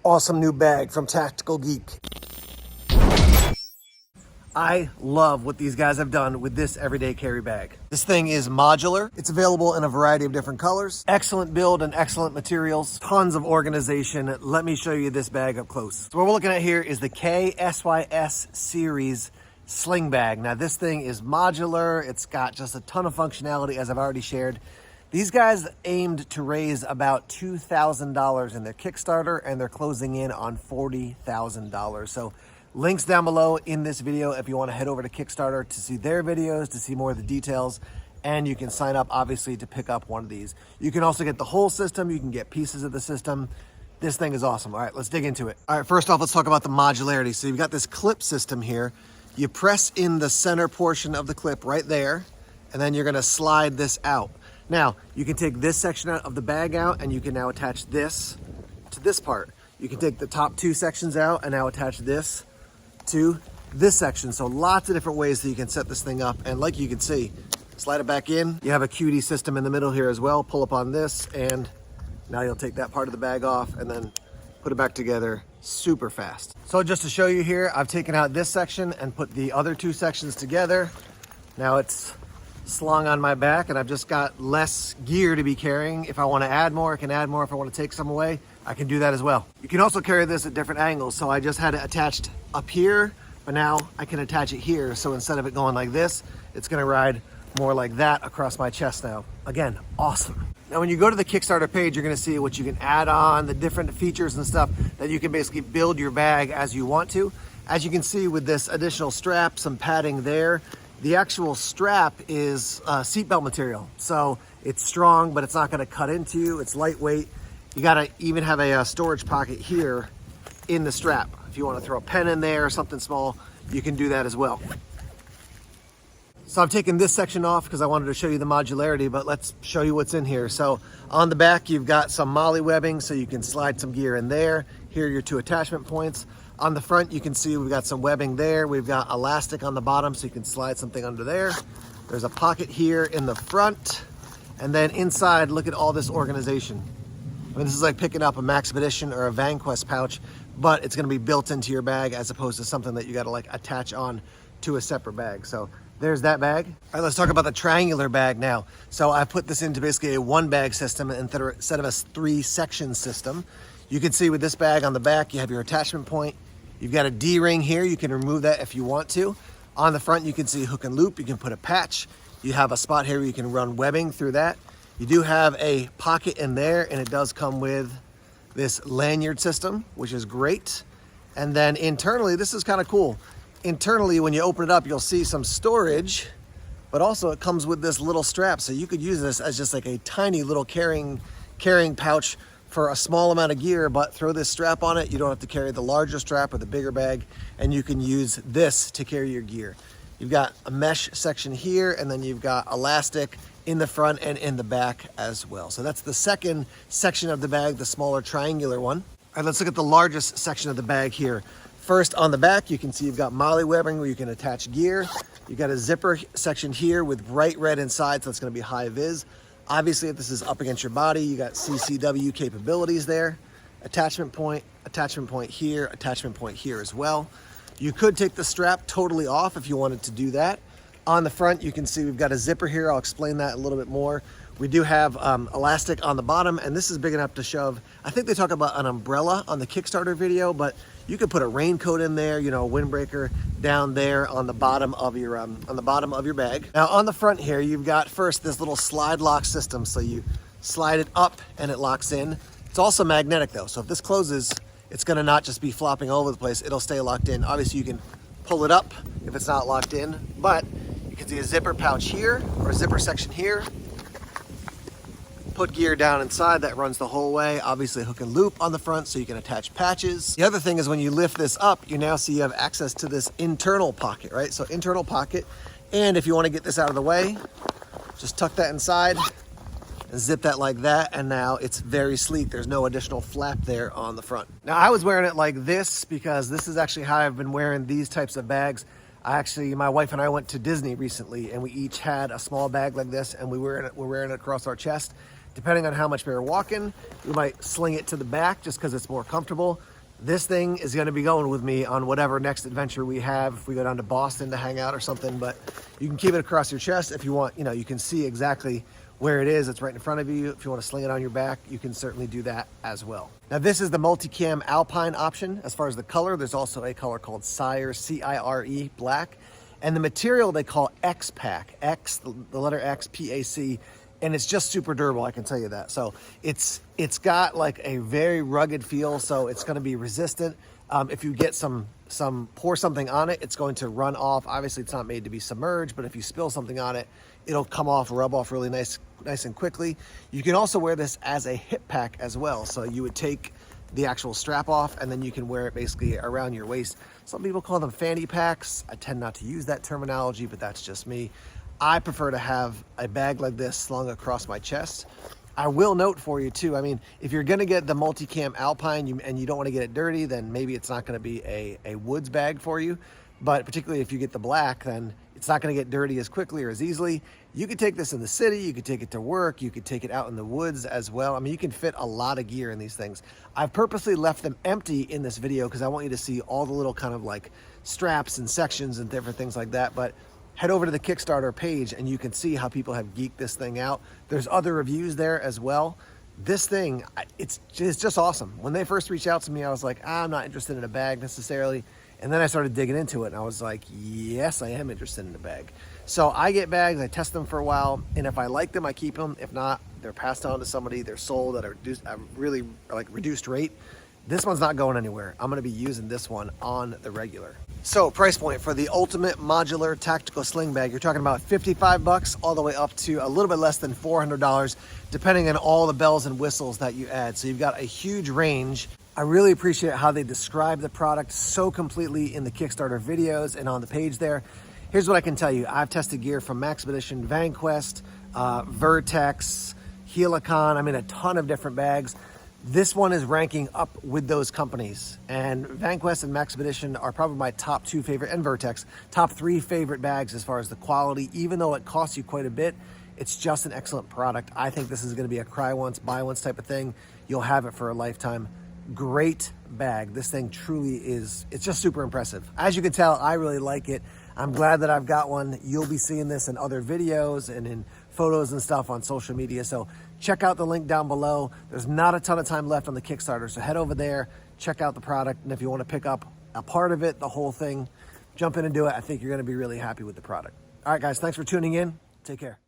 awesome new bag from Tactical Geek. I love what these guys have done with this everyday carry bag. This thing is modular. It's available in a variety of different colors. Excellent build and excellent materials. Tons of organization. Let me show you this bag up close. So what we're looking at here is the KSYS series sling bag. Now this thing is modular. It's got just a ton of functionality, as I've already shared. These guys aimed to raise about $2,000 in their Kickstarter, and they're closing in on $40,000. So links down below in this video if you want to head over to Kickstarter to see their videos, to see more of the details, and you can sign up obviously to pick up one of these. You can also get the whole system. You can get pieces of the system. This thing is awesome. All right, let's dig into it. All right, first off, let's talk about the modularity. So you've got this clip system here. You press in the center portion of the clip right there, and then you're gonna slide this out. Now, you can take this section out of the bag out, and you can now attach this to this part. You can take the top two sections out and now attach this to this section. So lots of different ways that you can set this thing up. And like you can see, slide it back in. You have a QD system in the middle here as well. Pull up on this, and now you'll take that part of the bag off and then put it back together super fast. So just to show you here, I've taken out this section and put the other two sections together. Now it's slung on my back, and I've just got less gear to be carrying. If I want to add more, I can add more. If I want to take some away, I can do that as well. You can also carry this at different angles. So I just had it attached up here, but now I can attach it here. So instead of it going like this, it's going to ride more like that across my chest now. Again, awesome. Now, when you go to the Kickstarter page, you're going to see what you can add on, the different features and stuff that you can basically build your bag as you want to. As you can see with this additional strap, some padding there, the actual strap is seatbelt material. So it's strong, but it's not going to cut into you. It's lightweight. You got to even have a storage pocket here in the strap. If you want to throw a pen in there or something small, you can do that as well. So I've taken this section off because I wanted to show you the modularity, but let's show you what's in here. So on the back, you've got some MOLLE webbing, so you can slide some gear in there. Here are your two attachment points. On the front, you can see we've got some webbing there. We've got elastic on the bottom, so you can slide something under there. There's a pocket here in the front. And then inside, look at all this organization. I mean, this is like picking up a Maxpedition or a VanQuest pouch, but it's gonna be built into your bag as opposed to something that you gotta like attach on to a separate bag. So there's that bag. All right, let's talk about the triangular bag now. So I put this into basically a one bag system instead of a three section system. You can see with this bag on the back, you have your attachment point. You've got a D-ring here. You can remove that if you want to. On the front, you can see hook and loop. You can put a patch. You have a spot here where you can run webbing through that. You do have a pocket in there, and it does come with this lanyard system, which is great. And then internally, this is kind of cool. Internally, when you open it up, you'll see some storage, but also it comes with this little strap. So you could use this as just like a tiny little carrying pouch for a small amount of gear, but throw this strap on it. You don't have to carry the larger strap or the bigger bag, and you can use this to carry your gear. You've got a mesh section here, and then you've got elastic in the front and in the back as well. So that's the second section of the bag, the smaller triangular one. All right, let's look at the largest section of the bag here. First, on the back, you can see you've got MOLLE webbing where you can attach gear. You've got a zipper section here with bright red inside, so it's gonna be high vis. Obviously, if this is up against your body, you got CCW capabilities there. Attachment point here, attachment point here as well. You could take the strap totally off if you wanted to do that. On the front, you can see we've got a zipper here. I'll explain that a little bit more. We do have elastic on the bottom, and this is big enough to shove. I think they talk about an umbrella on the Kickstarter video, but you could put a raincoat in there, you know, a windbreaker down there on the bottom of your bag. Now on the front here, you've got first this little slide lock system. So you slide it up and it locks in. It's also magnetic though. So if this closes, it's gonna not just be flopping all over the place. It'll stay locked in. Obviously you can pull it up if it's not locked in, but you can see a zipper pouch here or a zipper section here. Put gear down inside, that runs the whole way. Obviously hook and loop on the front so you can attach patches. The other thing is when you lift this up, you now see you have access to this internal pocket, right? So internal pocket. And if you want to get this out of the way, just tuck that inside and zip that like that. And now it's very sleek. There's no additional flap there on the front. Now I was wearing it like this because this is actually how I've been wearing these types of bags. My wife and I went to Disney recently, and we each had a small bag like this, and we're wearing it across our chest. Depending on how much we were walking, we might sling it to the back just because it's more comfortable. This thing is gonna be going with me on whatever next adventure we have, if we go down to Boston to hang out or something, but you can keep it across your chest if you want. You know, you can see exactly where it is. It's right in front of you. If you want to sling it on your back, you can certainly do that as well. Now, this is the multicam Alpine option. As far as the color, there's also a color called Cire, C-I-R-E, black. And the material they call X-Pac, X, the letter X, P-A-C, and it's just super durable, I can tell you that. So it's got like a very rugged feel, so it's gonna be resistant. If you get pour something on it, it's going to run off. Obviously, it's not made to be submerged, but if you spill something on it, it'll come off, rub off really nice and quickly. You can also wear this as a hip pack as well. So you would take the actual strap off and then you can wear it basically around your waist. Some people call them fanny packs. I tend not to use that terminology, but that's just me. I prefer to have a bag like this slung across my chest. I will note for you too, I mean, if you're gonna get the multicam Alpine and you don't wanna get it dirty, then maybe it's not gonna be a Woods bag for you. But particularly if you get the black, then it's not gonna get dirty as quickly or as easily. You could take this in the city, you could take it to work, you could take it out in the woods as well. I mean, you can fit a lot of gear in these things. I've purposely left them empty in this video because I want you to see all the little kind of like straps and sections and different things like that. But head over to the Kickstarter page and you can see how people have geeked this thing out. There's other reviews there as well. This thing, it's just awesome. When they first reached out to me, I was like, I'm not interested in a bag necessarily. And then I started digging into it and I was like, yes, I am interested in a bag. So I get bags, I test them for a while, and if I like them, I keep them. If not, they're passed on to somebody. They're sold at a really reduced rate. This one's not going anywhere. I'm gonna be using this one on the regular. So price point for the ultimate modular tactical sling bag, you're talking about 55 bucks all the way up to a little bit less than $400, depending on all the bells and whistles that you add. So you've got a huge range. I really appreciate how they describe the product so completely in the Kickstarter videos and on the page there. Here's what I can tell you. I've tested gear from Maxpedition, VanQuest, Vertex, Helicon, I mean a ton of different bags. This one is ranking up with those companies, and VanQuest and Maxpedition are probably my top 2 favorite, and Vertex, top 3 favorite bags as far as the quality. Even though it costs you quite a bit, it's just an excellent product. I think this is gonna be a cry once, buy once type of thing. You'll have it for a lifetime. Great bag. This thing truly is, it's just super impressive. As you can tell, I really like it. I'm glad that I've got one. You'll be seeing this in other videos and in photos and stuff on social media. So check out the link down below. There's not a ton of time left on the Kickstarter. So head over there, check out the product. And if you want to pick up a part of it, the whole thing, jump in and do it. I think you're going to be really happy with the product. All right, guys, thanks for tuning in. Take care.